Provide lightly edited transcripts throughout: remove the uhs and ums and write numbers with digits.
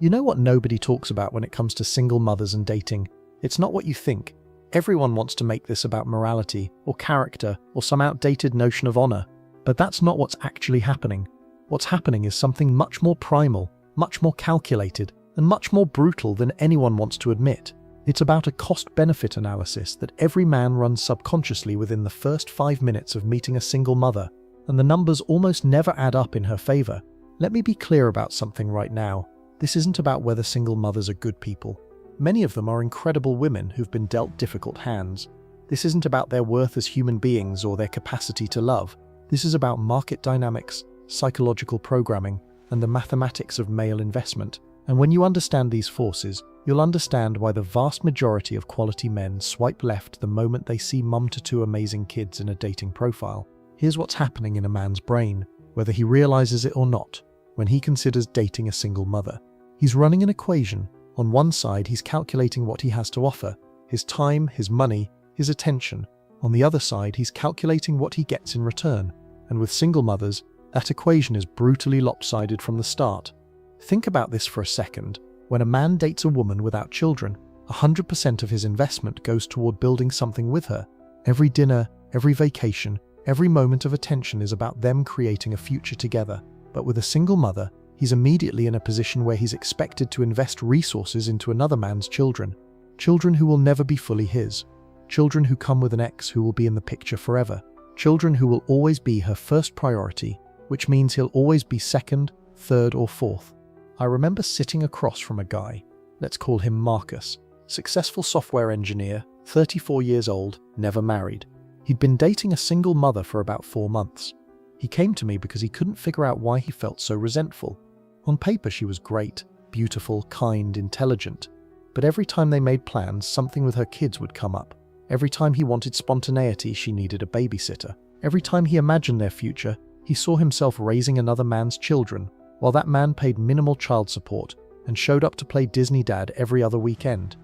You know what nobody talks about when it comes to single mothers and dating? It's not what you think. Everyone wants to make this about morality or character or some outdated notion of honor. But that's not what's actually happening. What's happening is something much more primal, much more calculated, and much more brutal than anyone wants to admit. It's about a cost-benefit analysis that every man runs subconsciously within the first 5 minutes of meeting a single mother, and the numbers almost never add up in her favor. Let me be clear about something right now. This isn't about whether single mothers are good people. Many of them are incredible women who've been dealt difficult hands. This isn't about their worth as human beings or their capacity to love. This is about market dynamics, psychological programming, and the mathematics of male investment. And when you understand these forces, you'll understand why the vast majority of quality men swipe left the moment they see mum to 2 amazing kids in a dating profile. Here's what's happening in a man's brain, whether he realizes it or not, when he considers dating a single mother. He's running an equation. On one side, he's calculating what he has to offer, his time, his money, his attention. On the other side, he's calculating what he gets in return. And with single mothers, that equation is brutally lopsided from the start. Think about this for a second. When a man dates a woman without children, 100% of his investment goes toward building something with her. Every dinner, every vacation, every moment of attention is about them creating a future together. But with a single mother, he's immediately in a position where he's expected to invest resources into another man's children. Children who will never be fully his. Children who come with an ex who will be in the picture forever. Children who will always be her first priority, which means he'll always be second, third, or fourth. I remember sitting across from a guy, let's call him Marcus, successful software engineer, 34 years old, never married. He'd been dating a single mother for about 4 months. He came to me because he couldn't figure out why he felt so resentful. On paper, she was great, beautiful, kind, intelligent. But every time they made plans, something with her kids would come up. Every time he wanted spontaneity, she needed a babysitter. Every time he imagined their future, he saw himself raising another man's children, while that man paid minimal child support and showed up to play Disney dad every other weekend.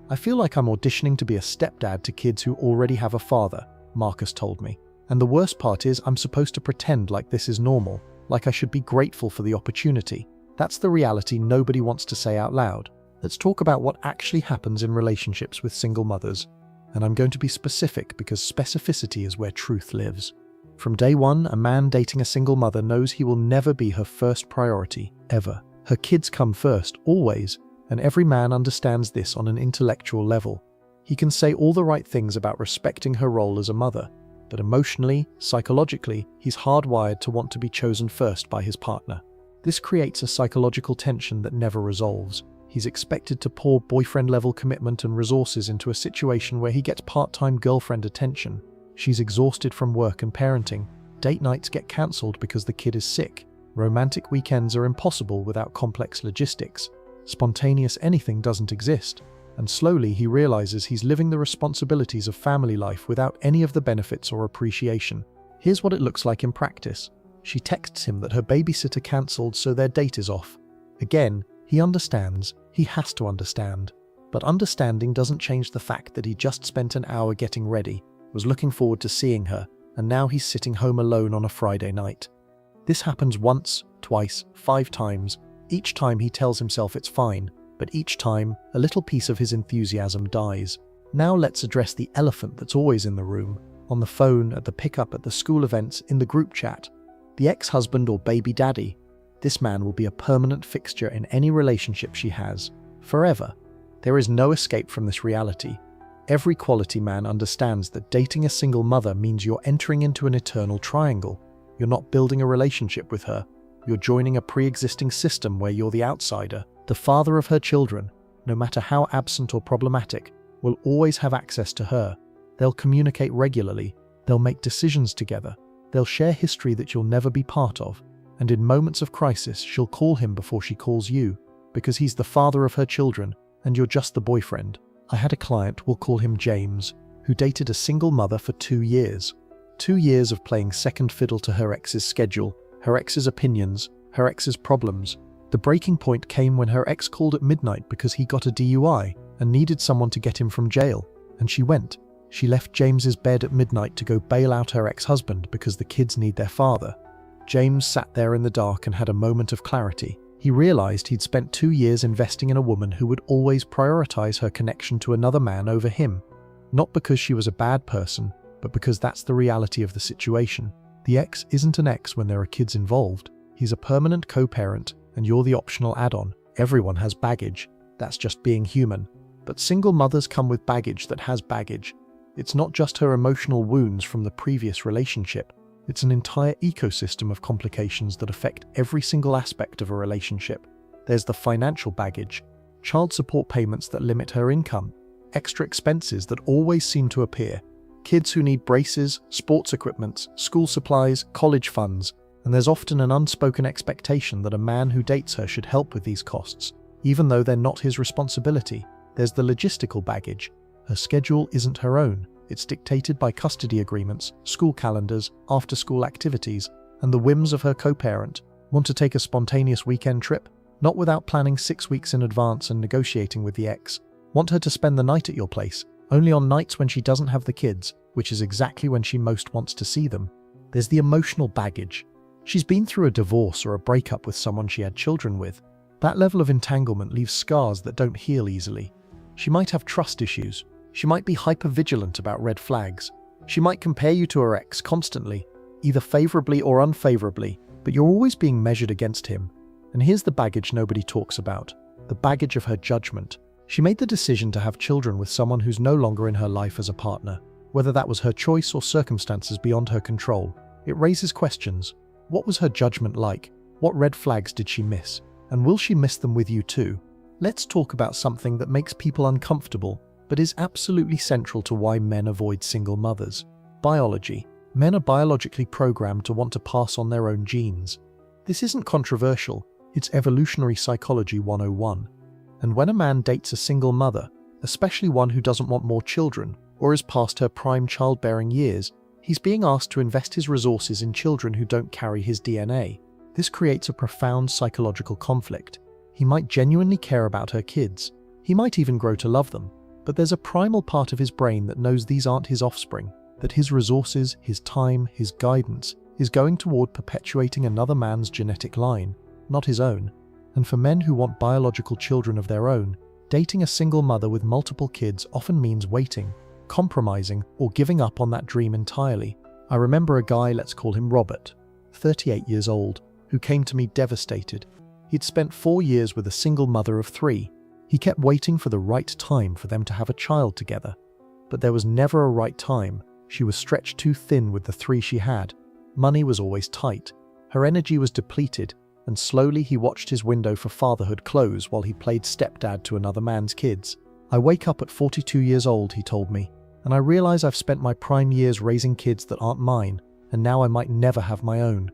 I feel like I'm auditioning to be a stepdad to kids who already have a father, Marcus told me. And the worst part is I'm supposed to pretend like this is normal, like I should be grateful for the opportunity. That's the reality nobody wants to say out loud. Let's talk about what actually happens in relationships with single mothers. And I'm going to be specific because specificity is where truth lives. From day one, a man dating a single mother knows he will never be her first priority, ever. Her kids come first, always, and every man understands this on an intellectual level. He can say all the right things about respecting her role as a mother, but emotionally, psychologically, he's hardwired to want to be chosen first by his partner. This creates a psychological tension that never resolves. He's expected to pour boyfriend-level commitment and resources into a situation where he gets part-time girlfriend attention. She's exhausted from work and parenting. Date nights get cancelled because the kid is sick. Romantic weekends are impossible without complex logistics. Spontaneous anything doesn't exist. And slowly he realizes he's living the responsibilities of family life without any of the benefits or appreciation. Here's what it looks like in practice. She texts him that her babysitter cancelled, so their date is off. Again, he understands. He has to understand. But understanding doesn't change the fact that he just spent an hour getting ready, was looking forward to seeing her, and now he's sitting home alone on a Friday night. This happens once, twice, 5 times. Each time he tells himself it's fine, but each time, a little piece of his enthusiasm dies. Now let's address the elephant that's always in the room, on the phone, at the pickup, at the school events, in the group chat. The ex-husband or baby daddy. This man will be a permanent fixture in any relationship she has, forever. There is no escape from this reality. Every quality man understands that dating a single mother means you're entering into an eternal triangle. You're not building a relationship with her. You're joining a pre-existing system where you're the outsider. The father of her children, no matter how absent or problematic, will always have access to her. They'll communicate regularly. They'll make decisions together. They'll share history that you'll never be part of. And in moments of crisis, she'll call him before she calls you, because he's the father of her children, and you're just the boyfriend. I had a client, we'll call him James, who dated a single mother for 2 years. 2 years of playing second fiddle to her ex's schedule, her ex's opinions, her ex's problems. The breaking point came when her ex called at midnight because he got a DUI and needed someone to get him from jail, and she went. She left James's bed at midnight to go bail out her ex-husband because the kids need their father. James sat there in the dark and had a moment of clarity. He realized he'd spent 2 years investing in a woman who would always prioritize her connection to another man over him. Not because she was a bad person, but because that's the reality of the situation. The ex isn't an ex when there are kids involved. He's a permanent co-parent, and you're the optional add-on. Everyone has baggage. That's just being human. But single mothers come with baggage that has baggage. It's not just her emotional wounds from the previous relationship. It's an entire ecosystem of complications that affect every single aspect of a relationship. There's the financial baggage, child support payments that limit her income, extra expenses that always seem to appear, kids who need braces, sports equipment, school supplies, college funds, and there's often an unspoken expectation that a man who dates her should help with these costs, even though they're not his responsibility. There's the logistical baggage. Her schedule isn't her own. It's dictated by custody agreements, school calendars, after-school activities, and the whims of her co-parent. Want to take a spontaneous weekend trip? Not without planning 6 weeks in advance and negotiating with the ex. Want her to spend the night at your place, only on nights when she doesn't have the kids, which is exactly when she most wants to see them. There's the emotional baggage. She's been through a divorce or a breakup with someone she had children with. That level of entanglement leaves scars that don't heal easily. She might have trust issues. She might be hyper-vigilant about red flags. She might compare you to her ex constantly, either favorably or unfavorably, but you're always being measured against him. And here's the baggage nobody talks about, the baggage of her judgment. She made the decision to have children with someone who's no longer in her life as a partner, whether that was her choice or circumstances beyond her control. It raises questions. What was her judgment like? What red flags did she miss? And will she miss them with you too? Let's talk about something that makes people uncomfortable, but is absolutely central to why men avoid single mothers. Biology. Men are biologically programmed to want to pass on their own genes. This isn't controversial, it's evolutionary psychology 101. And when a man dates a single mother, especially one who doesn't want more children or is past her prime childbearing years, he's being asked to invest his resources in children who don't carry his DNA. This creates a profound psychological conflict. He might genuinely care about her kids. He might even grow to love them. But there's a primal part of his brain that knows these aren't his offspring, that his resources, his time, his guidance is going toward perpetuating another man's genetic line, not his own. And for men who want biological children of their own, dating a single mother with multiple kids often means waiting, compromising, or giving up on that dream entirely. I remember a guy, let's call him Robert, 38 years old, who came to me devastated. He'd spent 4 years with a single mother of 3. He kept waiting for the right time for them to have a child together. But there was never a right time. She was stretched too thin with the 3 she had. Money was always tight. Her energy was depleted, and slowly he watched his window for fatherhood close while he played stepdad to another man's kids. I wake up at 42 years old, he told me, and I realize I've spent my prime years raising kids that aren't mine, and now I might never have my own.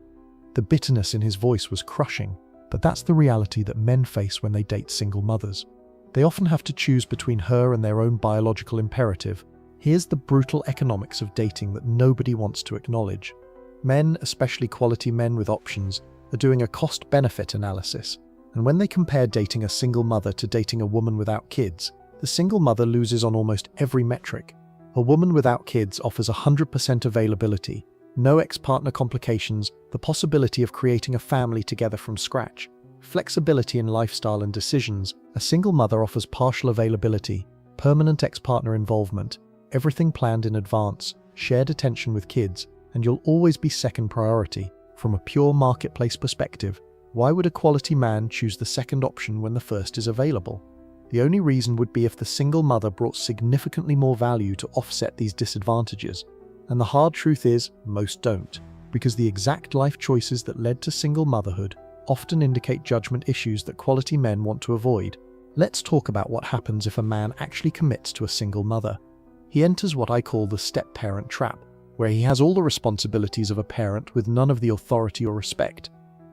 The bitterness in his voice was crushing, but that's the reality that men face when they date single mothers. They often have to choose between her and their own biological imperative. Here's the brutal economics of dating that nobody wants to acknowledge. Men, especially quality men with options, are doing a cost-benefit analysis, and when they compare dating a single mother to dating a woman without kids, the single mother loses on almost every metric. A woman without kids offers 100% availability, no ex-partner complications, the possibility of creating a family together from scratch, flexibility in lifestyle and decisions. A single mother offers partial availability, permanent ex-partner involvement, everything planned in advance, shared attention with kids, and you'll always be second priority. From a pure marketplace perspective, why would a quality man choose the second option when the first is available? The only reason would be if the single mother brought significantly more value to offset these disadvantages. And the hard truth is, most don't, because the exact life choices that led to single motherhood often indicate judgment issues that quality men want to avoid. Let's talk about what happens if a man actually commits to a single mother. He enters what I call the step-parent trap, where he has all the responsibilities of a parent with none of the authority or respect.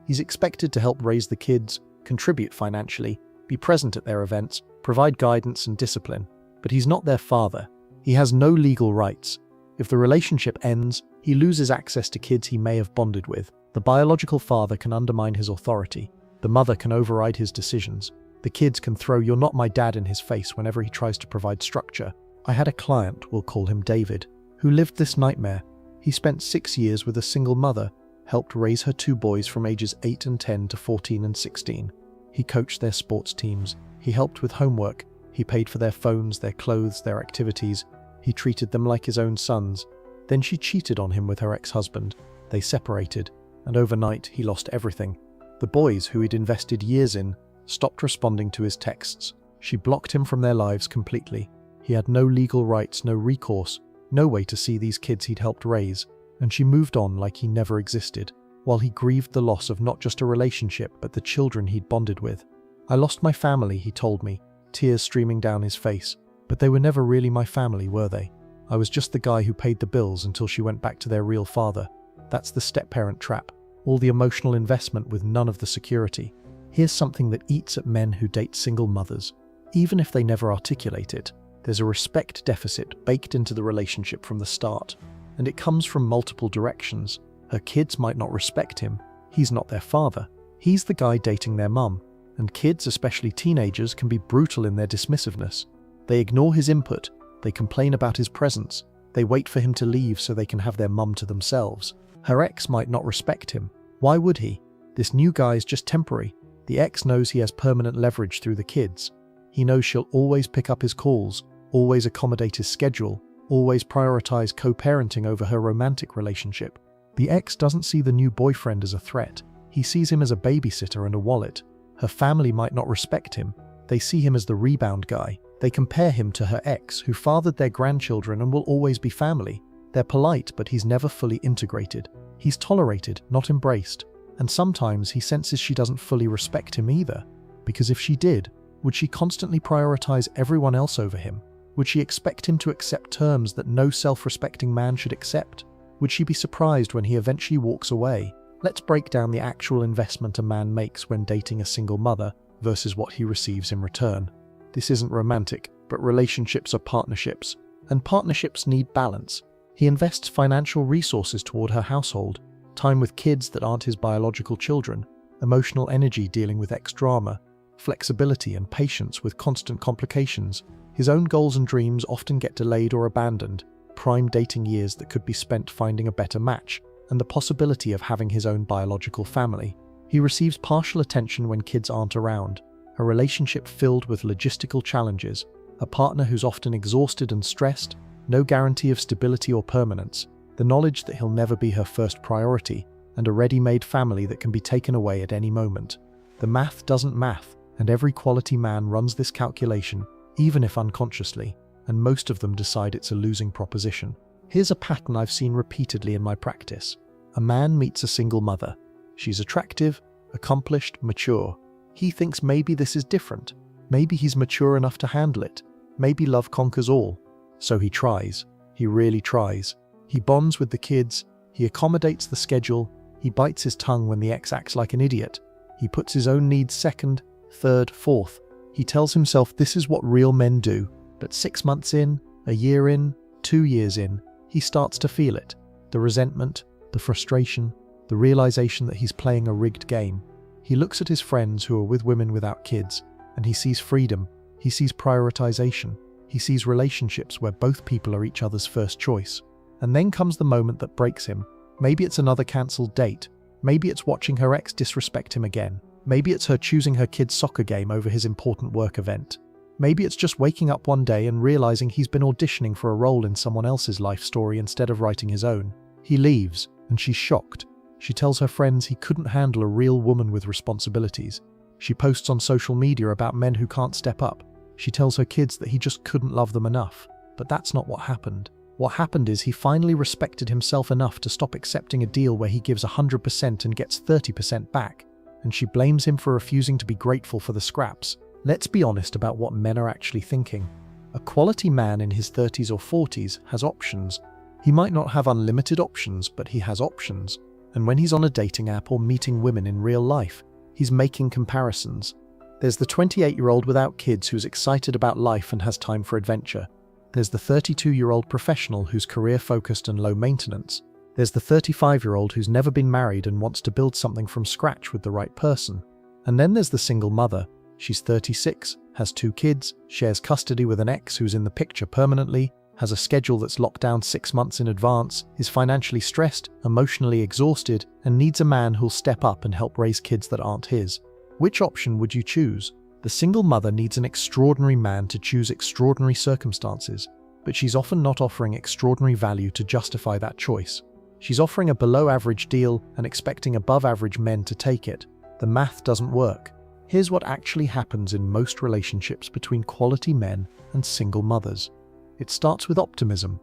He's expected to help raise the kids, contribute financially, be present at their events, provide guidance and discipline, but he's not their father. He has no legal rights. If the relationship ends, he loses access to kids he may have bonded with. The biological father can undermine his authority. The mother can override his decisions. The kids can throw "you're not my dad" in his face whenever he tries to provide structure. I had a client, we'll call him David, who lived this nightmare. He spent 6 years with a single mother, helped raise her 2 boys from ages 8 and 10 to 14 and 16. He coached their sports teams. He helped with homework. He paid for their phones, their clothes, their activities. He treated them like his own sons. Then she cheated on him with her ex-husband. They separated, and overnight he lost everything. The boys, who he'd invested years in, stopped responding to his texts. She blocked him from their lives completely. He had no legal rights, no recourse, no way to see these kids he'd helped raise, and she moved on like he never existed, while he grieved the loss of not just a relationship but the children he'd bonded with. "I lost my family," he told me, tears streaming down his face. "But they were never really my family, were they? I was just the guy who paid the bills until she went back to their real father." That's the step-parent trap. All the emotional investment with none of the security. Here's something that eats at men who date single mothers. Even if they never articulate it, there's a respect deficit baked into the relationship from the start. And it comes from multiple directions. Her kids might not respect him. He's not their father. He's the guy dating their mum. And kids, especially teenagers, can be brutal in their dismissiveness. They ignore his input. They complain about his presence. They wait for him to leave so they can have their mum to themselves. Her ex might not respect him. Why would he? This new guy is just temporary. The ex knows he has permanent leverage through the kids. He knows she'll always pick up his calls, always accommodate his schedule, always prioritize co-parenting over her romantic relationship. The ex doesn't see the new boyfriend as a threat. He sees him as a babysitter and a wallet. Her family might not respect him. They see him as the rebound guy. They compare him to her ex, who fathered their grandchildren and will always be family. They're polite, but he's never fully integrated. He's tolerated, not embraced. And sometimes he senses she doesn't fully respect him either. Because if she did, would she constantly prioritize everyone else over him? Would she expect him to accept terms that no self-respecting man should accept? Would she be surprised when he eventually walks away? Let's break down the actual investment a man makes when dating a single mother versus what he receives in return. This isn't romantic, but relationships are partnerships, and partnerships need balance. He invests financial resources toward her household, time with kids that aren't his biological children, emotional energy dealing with ex-drama, flexibility and patience with constant complications. His own goals and dreams often get delayed or abandoned, prime dating years that could be spent finding a better match, and the possibility of having his own biological family. He receives partial attention when kids aren't around, a relationship filled with logistical challenges, a partner who's often exhausted and stressed, no guarantee of stability or permanence, the knowledge that he'll never be her first priority, and a ready-made family that can be taken away at any moment. The math doesn't math, and every quality man runs this calculation, even if unconsciously, and most of them decide it's a losing proposition. Here's a pattern I've seen repeatedly in my practice. A man meets a single mother. She's attractive, accomplished, mature. He thinks maybe this is different. Maybe he's mature enough to handle it. Maybe love conquers all. So he tries. He really tries. He bonds with the kids. He accommodates the schedule. He bites his tongue when the ex acts like an idiot. He puts his own needs second, third, fourth. He tells himself this is what real men do. But 6 months in, a year in, 2 years in, he starts to feel it. The resentment, the frustration, the realization that he's playing a rigged game. He looks at his friends who are with women without kids, and he sees freedom. He sees prioritization. He sees relationships where both people are each other's first choice. And then comes the moment that breaks him. Maybe it's another cancelled date. Maybe it's watching her ex disrespect him again. Maybe it's her choosing her kid's soccer game over his important work event. Maybe it's just waking up one day and realizing he's been auditioning for a role in someone else's life story instead of writing his own. He leaves, and she's shocked. She tells her friends he couldn't handle a real woman with responsibilities. She posts on social media about men who can't step up. She tells her kids that he just couldn't love them enough. But that's not what happened. What happened is he finally respected himself enough to stop accepting a deal where he gives 100% and gets 30% back. And she blames him for refusing to be grateful for the scraps. Let's be honest about what men are actually thinking. A quality man in his 30s or 40s has options. He might not have unlimited options, but he has options. And when he's on a dating app or meeting women in real life, he's making comparisons. There's the 28-year-old without kids who's excited about life and has time for adventure. There's the 32-year-old professional who's career-focused and low maintenance. There's the 35-year-old who's never been married and wants to build something from scratch with the right person. And then there's the single mother. She's 36, has 2 kids, shares custody with an ex who's in the picture permanently, has a schedule that's locked down 6 months in advance, is financially stressed, emotionally exhausted, and needs a man who'll step up and help raise kids that aren't his. Which option would you choose? The single mother needs an extraordinary man to choose extraordinary circumstances, but she's often not offering extraordinary value to justify that choice. She's offering a below-average deal and expecting above-average men to take it. The math doesn't work. Here's what actually happens in most relationships between quality men and single mothers. It starts with optimism.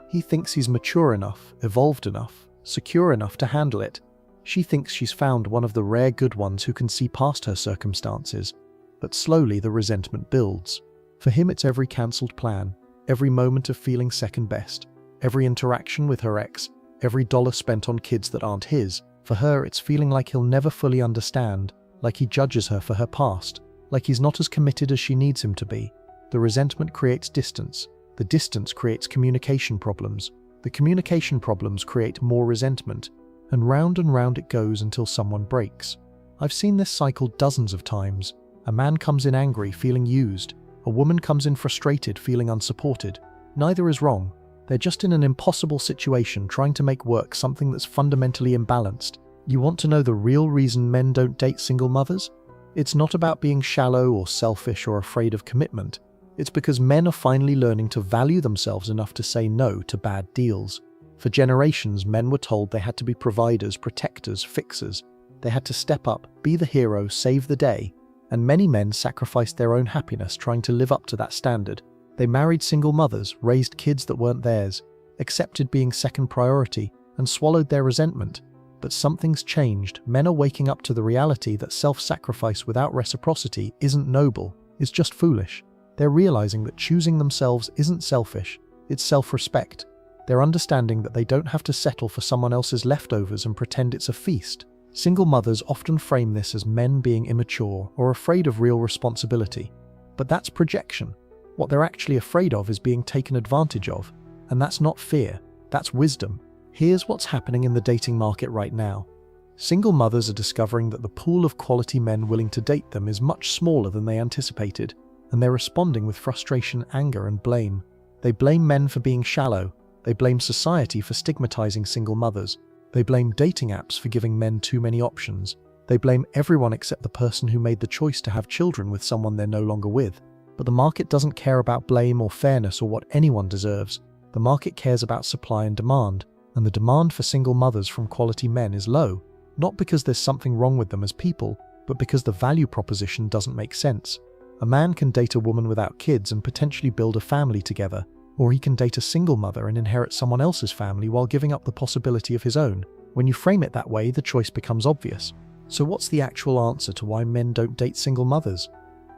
He thinks he's mature enough, evolved enough, secure enough to handle it. She thinks she's found one of the rare good ones who can see past her circumstances. But slowly the resentment builds. For him, it's every cancelled plan, every moment of feeling second best, every interaction with her ex, every dollar spent on kids that aren't his. For her, it's feeling like he'll never fully understand, like he judges her for her past, like he's not as committed as she needs him to be. The resentment creates distance. The distance creates communication problems. The communication problems create more resentment. And round it goes until someone breaks. I've seen this cycle dozens of times. A man comes in angry, feeling used. A woman comes in frustrated, feeling unsupported. Neither is wrong. They're just in an impossible situation trying to make work something that's fundamentally imbalanced. You want to know the real reason men don't date single mothers? It's not about being shallow or selfish or afraid of commitment. It's because men are finally learning to value themselves enough to say no to bad deals. For generations, men were told they had to be providers, protectors, fixers. They had to step up, be the hero, save the day. And many men sacrificed their own happiness trying to live up to that standard. They married single mothers, raised kids that weren't theirs, accepted being second priority, and swallowed their resentment. But something's changed. Men are waking up to the reality that self-sacrifice without reciprocity isn't noble, it's just foolish. They're realizing that choosing themselves isn't selfish, it's self-respect. They're understanding that they don't have to settle for someone else's leftovers and pretend it's a feast. Single mothers often frame this as men being immature or afraid of real responsibility. But that's projection. What they're actually afraid of is being taken advantage of. And that's not fear, that's wisdom. Here's what's happening in the dating market right now. Single mothers are discovering that the pool of quality men willing to date them is much smaller than they anticipated, and they're responding with frustration, anger, and blame. They blame men for being shallow. They blame society for stigmatizing single mothers. They blame dating apps for giving men too many options. They blame everyone except the person who made the choice to have children with someone they're no longer with. But the market doesn't care about blame or fairness or what anyone deserves. The market cares about supply and demand, and the demand for single mothers from quality men is low, not because there's something wrong with them as people, but because the value proposition doesn't make sense. A man can date a woman without kids and potentially build a family together, or he can date a single mother and inherit someone else's family while giving up the possibility of his own. When you frame it that way, the choice becomes obvious. So what's the actual answer to why men don't date single mothers?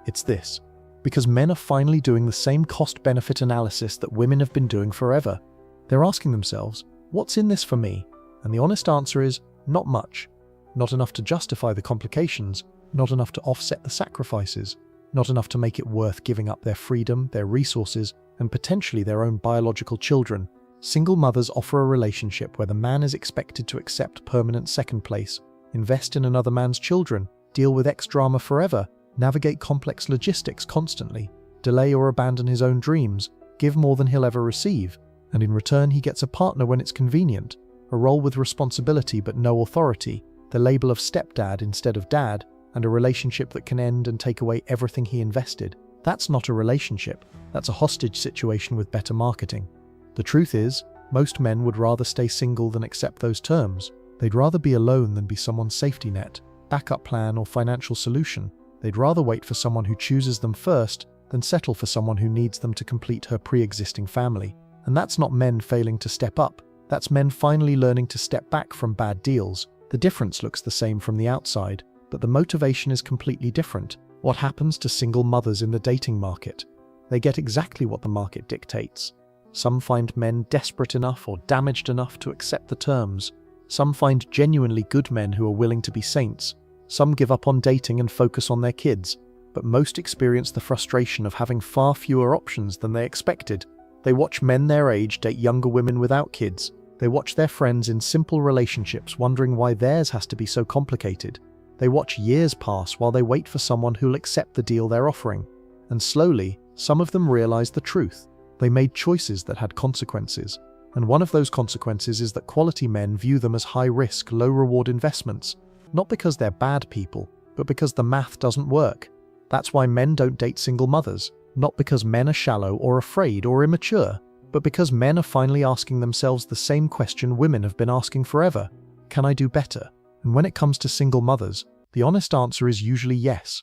It's this. Because men are finally doing the same cost-benefit analysis that women have been doing forever. They're asking themselves, what's in this for me? And the honest answer is, not much. Not enough to justify the complications, not enough to offset the sacrifices, not enough to make it worth giving up their freedom, their resources, and potentially their own biological children. Single mothers offer a relationship where the man is expected to accept permanent second place, invest in another man's children, deal with ex-drama forever, navigate complex logistics constantly, delay or abandon his own dreams, give more than he'll ever receive, and in return he gets a partner when it's convenient, a role with responsibility but no authority, the label of stepdad instead of dad, and a relationship that can end and take away everything he invested. That's not a relationship. That's a hostage situation with better marketing. The truth is, most men would rather stay single than accept those terms. They'd rather be alone than be someone's safety net, backup plan, or financial solution. They'd rather wait for someone who chooses them first than settle for someone who needs them to complete her pre-existing family. And that's not men failing to step up. That's men finally learning to step back from bad deals. The difference looks the same from the outside, but the motivation is completely different. What happens to single mothers in the dating market? They get exactly what the market dictates. Some find men desperate enough or damaged enough to accept the terms. Some find genuinely good men who are willing to be saints. Some give up on dating and focus on their kids. But most experience the frustration of having far fewer options than they expected. They watch men their age date younger women without kids. They watch their friends in simple relationships wondering why theirs has to be so complicated. They watch years pass while they wait for someone who'll accept the deal they're offering. And slowly, some of them realize the truth. They made choices that had consequences. And one of those consequences is that quality men view them as high-risk, low-reward investments. Not because they're bad people, but because the math doesn't work. That's why men don't date single mothers, not because men are shallow or afraid or immature, but because men are finally asking themselves the same question women have been asking forever: can I do better? And when it comes to single mothers, the honest answer is usually yes.